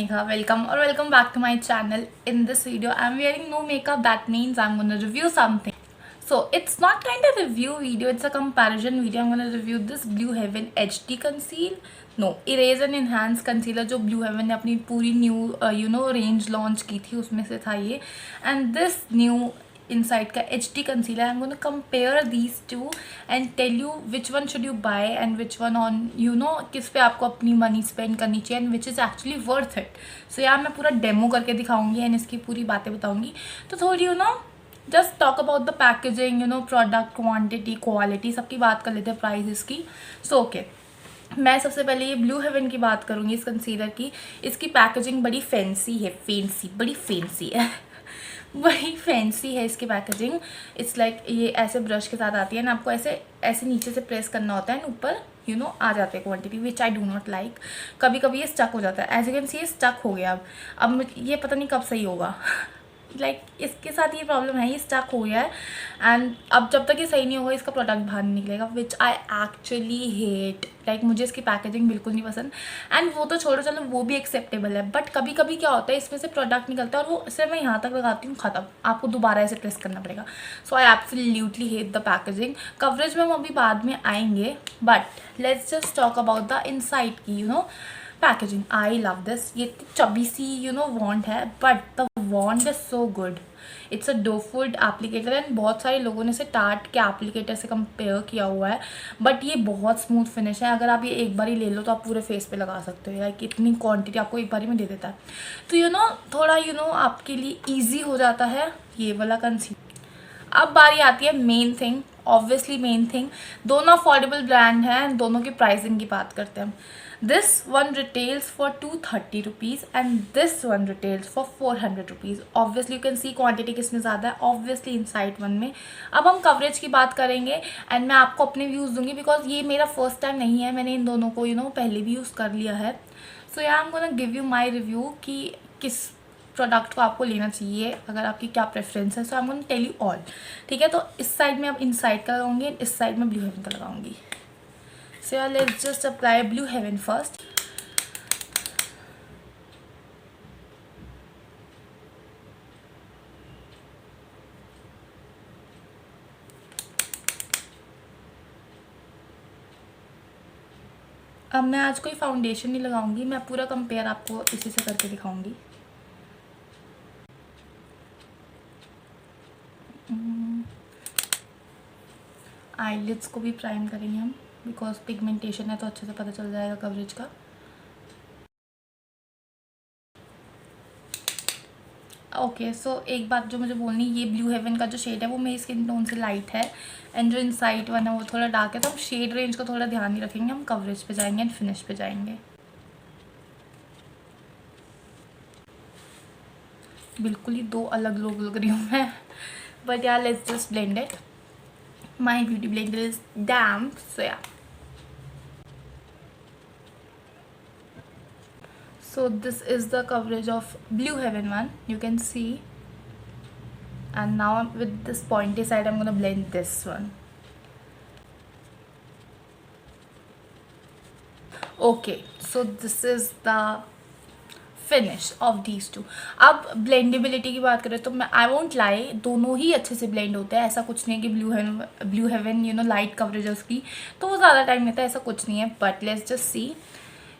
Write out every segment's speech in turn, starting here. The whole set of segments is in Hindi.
Megha. Welcome back to my channel. In this video, I'm wearing no makeup. That means I'm gonna review something. So it's not kind of review video. It's a comparison video. I'm gonna review this Blue Heaven HD Conceal. No, Erase and Enhance Concealer जो Blue Heaven ने अपनी पूरी new range launch की थी उसमें से था ये. And this new Insight का HD concealer. I'm going to compare these two and tell you which one should you buy and which one on किस पे आपको अपनी मनी स्पेंड करनी चाहिए and which is actually worth it. So यार मैं पूरा डेमो करके दिखाऊंगी and इसकी पूरी बातें बताऊंगी. तो थोड़ी just talk about the packaging, product quantity, quality, सबकी बात कर लेते हैं प्राइसेस की. So okay. मैं सबसे पहले ये ब्लू हेवन की बात करूँगी इस कंसीलर की. इसकी पैकेजिंग बड़ी फैंसी है, बड़ी फैंसी है बड़ी फैंसी है इसकी पैकेजिंग. इट्स लाइक ये ऐसे ब्रश के साथ आती है ना, आपको ऐसे नीचे से प्रेस करना होता है, ऊपर आ जाते हैं quantity, which I do not like. कभी कभी ये स्टक हो जाता है. एज यू कैन सी ये स्टक हो गया. अब ये पता नहीं कब सही होगा इसके साथ ये प्रॉब्लम है, ये स्टक हो गया है. एंड अब जब तक ये सही नहीं होगा इसका प्रोडक्ट बाहर नहीं निकलेगा, विच आई एक्चुअली हेट. मुझे इसकी पैकेजिंग बिल्कुल नहीं पसंद. एंड वो तो छोड़ो, चलो वो भी एक्सेप्टेबल है, बट कभी कभी क्या होता है इसमें से प्रोडक्ट निकलता है और वो सिर्फ मैं यहाँ तक लगाती हूँ, ख़त्म. आपको दोबारा ऐसे प्रेस करना पड़ेगा. So I absolutely hate the packaging. Coverage में हम अभी बाद में आएंगे, but let's just talk about the insight की पैकेजिंग. I love this. ये चबी सी वॉन्ड है, but the wand is so good. It's a doefoot applicator and बहुत सारे लोगों ने इसे टार्ट के एप्लीकेटर से कंपेयर किया हुआ है, बट ये बहुत स्मूथ फिनिश है. अगर आप ये एक बार ही ले लो तो आप पूरे फेस पे लगा सकते हो. इतनी क्वांटिटी आपको एक बार ही में दे देता है. तो थोड़ा आपके लिए ईजी हो जाता है ये वाला कंसीलर. अब बारी आती है main thing, obviously main thing. दोनों अफोर्डेबल ब्रांड हैं, दोनों की प्राइसिंग की बात करते हैं. This one retails for 230 rupees and this one retails for 400 rupees. Obviously you can see quantity किसमें ज़्यादा है, obviously Insight One में. अब हम कवरेज की बात करेंगे एंड मैं आपको अपने व्यूज़ दूंगी, बिकॉज ये मेरा फर्स्ट टाइम नहीं है. मैंने इन दोनों को पहले भी यूज़ कर लिया है. So I am gonna give you my review कि किस प्रोडक्ट को आपको लेना चाहिए, अगर आपकी क्या प्रेफरेंस है. So I am gonna tell you all. ठीक है, तो इस साइड में अब Insight का लगाऊंगी, इस साइड में ब्लू हेवन का लगाऊंगी. So yeah, let's just apply Blue Heaven first. अब मैं आज कोई फाउंडेशन नहीं लगाऊंगी, मैं पूरा कंपेयर आपको इसी से करके दिखाऊंगी. आईलिड्स को भी प्राइम करेंगे हम, बिकॉज पिगमेंटेशन है तो अच्छे से पता चल जाएगा कवरेज का. ओके, सो एक बात जो मुझे बोलनी, ये ब्लू हेवन का जो शेड है वो मेरी स्किन टोन से लाइट है एंड जो इनसाइट वन है वो थोड़ा डार्क है. तो हम शेड रेंज का थोड़ा ध्यान नहीं रखेंगे, हम कवरेज पे जाएंगे एंड फिनिश पे जाएंगे. बिल्कुल ही दो अलग लोग लग रही हूँ मैं, बट यार let's just blend it. My beauty blender is damp, so yeah. So this is the coverage of Blue Heaven one, you can see. And now with this pointy side I'm gonna blend this one. Okay, so this is the finish of these two. अब blendability की बात करें तो मैं I won't lie, दोनों ही अच्छे से blend होते हैं. ऐसा कुछ नहीं है कि Blue Heaven लाइट कवरेज है उसकी तो वो ज़्यादा टाइम लेता है, ऐसा कुछ नहीं है. But let's just see.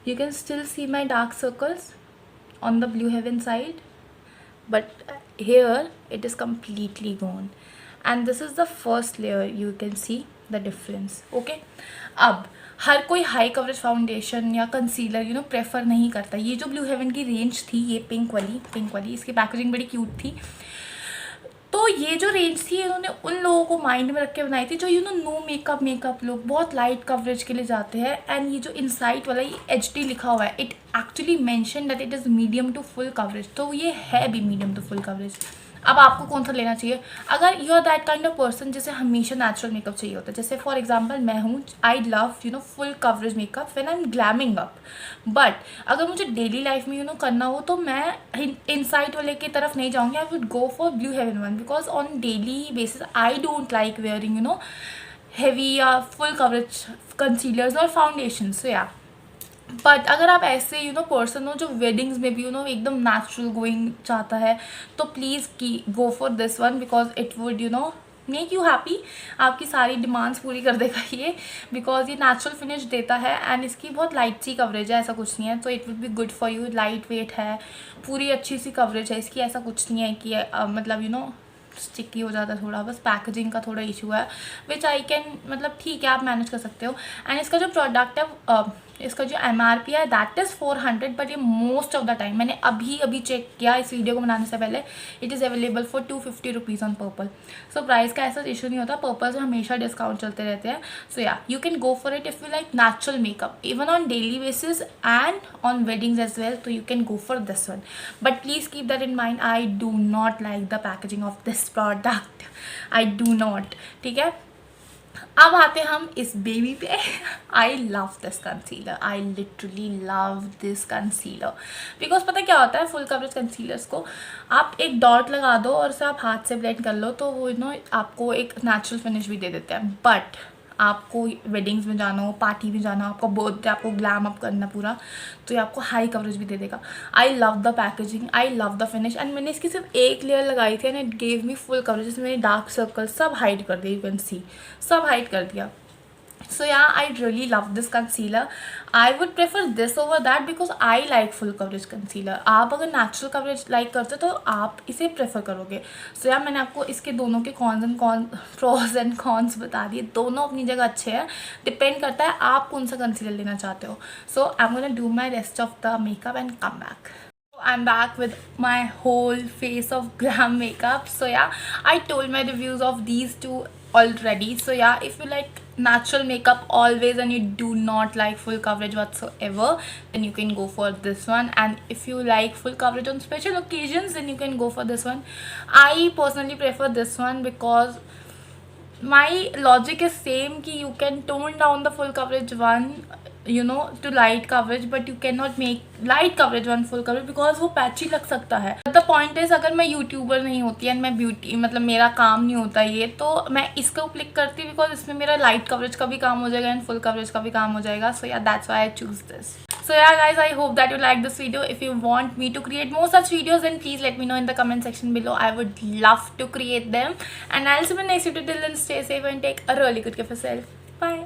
You can still see my dark circles on the Blue Heaven side, but here it is completely gone. And this is the first layer, you can see the difference. Okay, अब हर कोई हाई कवरेज फाउंडेशन या कंसीलर प्रेफर नहीं करता. ये जो ब्लू हेवन की रेंज थी, ये पिंक वाली इसकी पैकेजिंग बड़ी क्यूट थी. तो ये जो रेंज थी इन्होंने उन लोगों को माइंड में रख के बनाई थी जो नो मेकअप लोग बहुत लाइट कवरेज के लिए जाते हैं. एंड ये जो इनसाइट वाला ये HD लिखा हुआ है, it actually mention that it is medium to full coverage. तो ये है भी मीडियम टू फुल कवरेज. अब आपको कौन सा लेना चाहिए? अगर you are that kind of person जिसे हमेशा नेचुरल मेकअप चाहिए होता है, जैसे फॉर एग्जांपल मैं हूँ, I love full coverage makeup when I am glamming up. But अगर मुझे डेली लाइफ में करना हो तो मैं इनसाइट वाले की तरफ नहीं जाऊँगी. I would go for blue heaven one, because on daily basis I don't like wearing heavy या फुल कवरेज कंसीलर्स और फाउंडेशन. सो या बट अगर आप ऐसे पर्सन हो जो वेडिंग्स में भी एकदम नेचुरल गोइंग चाहता है, तो प्लीज़ की गो for this one, because it would make you happy. आपकी सारी डिमांड्स पूरी कर देगा ये, बिकॉज ये नेचुरल फिनिश देता है एंड इसकी बहुत लाइट सी कवरेज है, ऐसा कुछ नहीं है। तो it will be good for you, light weight है, पूरी अच्छी सी कवरेज है इसकी, ऐसा कुछ नहीं है कि मतलब स्टिकी हो जाता है थोड़ा, बस पैकेजिंग का थोड़ा इशू है, विच आई कैन, मतलब ठीक है आप मैनेज कर सकते हो। एंड इसका जो प्रोडक्ट है, इसका जो MRP है दैट इज़ 400, बट ये मोस्ट ऑफ द टाइम, मैंने अभी चेक किया इस वीडियो को बनाने से पहले, it is available for 250 rupees on purple. So price का ऐसा इशू नहीं होता, पर्पल से हमेशा डिस्काउंट चलते रहते हैं। So yeah you can go for it if you like natural makeup even on daily basis and on weddings as well, तो you can go for this one. But please keep that in mind, I do not like the packaging of this product, I do not, ठीक है। अब आते हैं हम इस बेबी पे। I love this concealer, I literally love this concealer, because पता क्या होता है, फुल कवरेज कंसीलर्स को आप एक डॉट लगा दो और उसे आप हाथ से ब्लेंड कर लो, तो वो आपको एक नेचुरल फिनिश भी दे देते हैं। बट आपको वेडिंग्स में जाना हो, पार्टी में जाना हो, आपका बर्थडे, आपको ग्लैम अप करना पूरा, तो ये आपको हाई कवरेज भी दे देगा। I love the packaging, I love the finish, and मैंने इसकी सिर्फ एक लेयर लगाई थी and it gave me full coverage. जिसमें मेरे डार्क सर्कल सब हाइड कर दिया, यू कैन सी, सब हाइड कर दिया। So yeah, I really love this concealer. I would prefer this over that because I like full coverage concealer. आप अगर natural coverage like करते हो तो आप इसे prefer करोगे। So yeah, मैंने आपको इसके दोनों के pros and cons बता दिए, दोनों अपनी जगह अच्छे हैं, डिपेंड करता है आप कौन सा concealer लेना चाहते हो। So I'm gonna do my rest of the makeup and come back. I'm back with my whole face of glam makeup. So yeah, I told my reviews of these two already. So yeah, if you like natural makeup always and you do not like full coverage whatsoever, then you can go for this one. And if you like full coverage on special occasions, then you can go for this one. I personally prefer this one because my logic is same कि you can tone down the full coverage one to light coverage, but you cannot make light coverage one full coverage because वो पैची लग सकता है। The point is, अगर मैं यूट्यूबर नहीं होती एंड मैं ब्यूटी मतलब मेरा काम नहीं होता ये, तो मैं इसको क्लिक करती बिकॉज इसमें मेरा लाइट कवरेज का भी काम हो जाएगा एंड फुल कवरेज का भी काम हो जाएगा। सो या that's why I choose this. So yeah guys, I hope that you like this video. If you want me to create more such videos, then please let me know in the comment section below. I would love to create them, and I'll see you in the next video. Till then, stay safe and take a really good care of yourself. Bye.